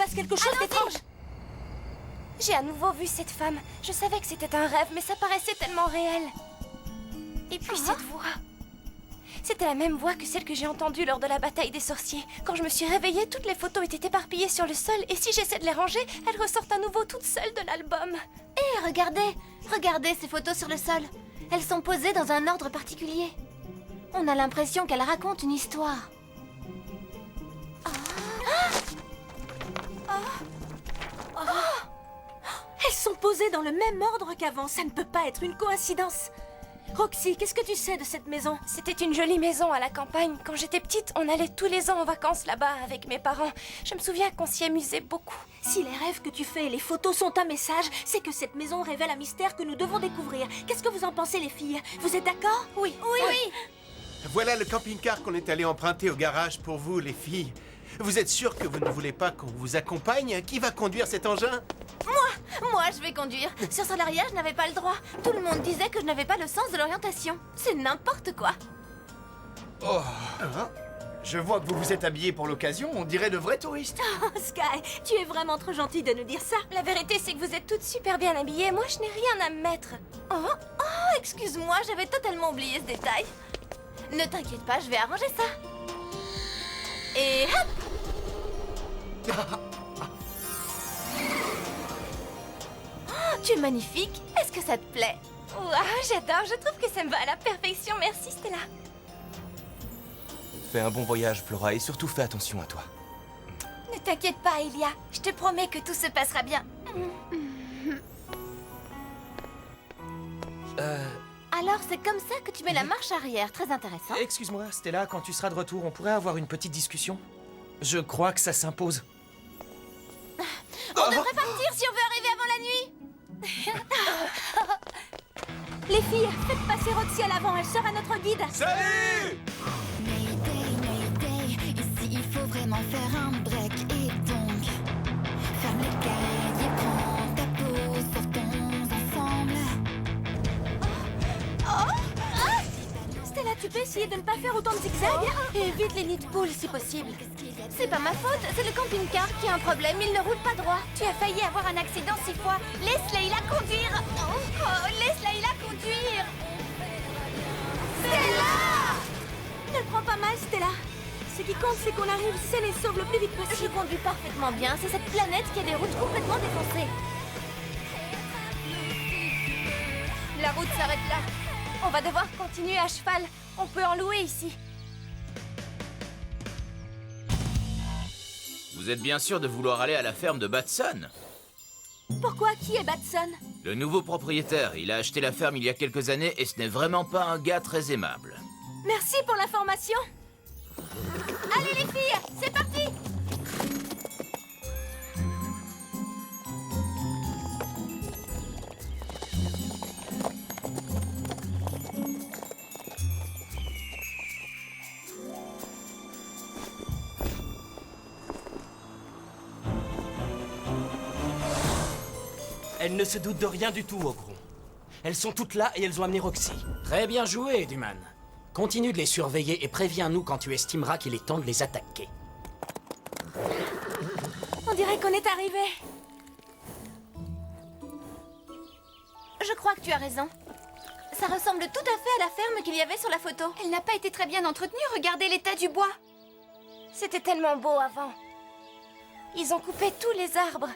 passe quelque chose d'étrange. J'ai à nouveau vu cette femme. Je savais que c'était un rêve, mais ça paraissait tellement réel. Et puis cette voix. C'était la même voix que celle que j'ai entendue lors de la bataille des sorciers. Quand je me suis réveillée, toutes les photos étaient éparpillées sur le sol, et si j'essaie de les ranger, elles ressortent à nouveau toutes seules de l'album. Hé, regardez! Regardez ces photos sur le sol. Elles sont posées dans un ordre particulier. On a l'impression qu'elles racontent une histoire. Elles sont posées dans le même ordre qu'avant. Ça ne peut pas être une coïncidence. Roxy, qu'est-ce que tu sais de cette maison? C'était une jolie maison à la campagne. Quand j'étais petite, on allait tous les ans en vacances là-bas avec mes parents. Je me souviens qu'on s'y amusait beaucoup. Si les rêves que tu fais et les photos sont un message, c'est que cette maison révèle un mystère que nous devons découvrir. Qu'est-ce que vous en pensez, les filles? Vous êtes d'accord? Oui. Oui! Voilà le camping-car qu'on est allé emprunter au garage pour vous, les filles. Vous êtes sûres que vous ne voulez pas qu'on vous accompagne? Qui va conduire cet engin? Moi, je vais conduire. Sur Solaria, je n'avais pas le droit. Tout le monde disait que je n'avais pas le sens de l'orientation. C'est n'importe quoi. Oh. Je vois que vous vous êtes habillés pour l'occasion, on dirait de vrais touristes. Oh, Sky, tu es vraiment trop gentille de nous dire ça. La vérité, c'est que vous êtes toutes super bien habillées. Moi, je n'ai rien à mettre. Oh, excuse-moi, j'avais totalement oublié ce détail. Ne t'inquiète pas, je vais arranger ça. Et hop! Oh, tu es magnifique. Est-ce que ça te plaît? Waouh, j'adore. Je trouve que ça me va à la perfection. Merci, Stella. Fais un bon voyage, Flora, et surtout fais attention à toi. Ne t'inquiète pas, Elia. Je te promets que tout se passera bien. Alors, c'est comme ça que tu mets la marche arrière. Très intéressant. Excuse-moi, Stella, quand tu seras de retour, on pourrait avoir une petite discussion? Je crois que ça s'impose. On devrait partir si on veut arriver avant la nuit. Les filles, faites passer Roxy à l'avant. Elle sera notre guide. Salut! Mayday, Mayday, ici il faut vraiment faire un break et donc ferme les cahiers, prends ta pause, sortons ensemble. Stella, tu peux essayer de ne pas faire autant de zigzags? Et évite les nids de poules si possible. C'est pas ma faute, c'est le camping-car qui a un problème, il ne roule pas droit. Tu as failli avoir un accident 6 fois. Laisse Leïla conduire. Laisse Laïla conduire. Ne le prends pas mal, Stella. Ce qui compte, c'est qu'on arrive saine et sauve le plus vite Je possible. conduis parfaitement bien, c'est cette planète qui a des routes complètement défoncées. La route s'arrête là. On va devoir continuer à cheval. On peut en louer ici. Vous êtes bien sûr de vouloir aller à la ferme de Batson? Pourquoi? Qui est Batson? Le nouveau propriétaire, il a acheté la ferme il y a quelques années et ce n'est vraiment pas un gars très aimable. Merci pour l'information. Allez les filles, c'est parti. Elles ne se doutent de rien du tout, Ogron. Elles sont toutes là et elles ont amené Roxy. Très bien joué, Duman. Continue de les surveiller et préviens-nous quand tu estimeras qu'il est temps de les attaquer. On dirait qu'on est arrivé. Je crois que tu as raison. Ça ressemble tout à fait à la ferme qu'il y avait sur la photo. Elle n'a pas été très bien entretenue, regardez l'état du bois. C'était tellement beau avant. Ils ont coupé tous les arbres.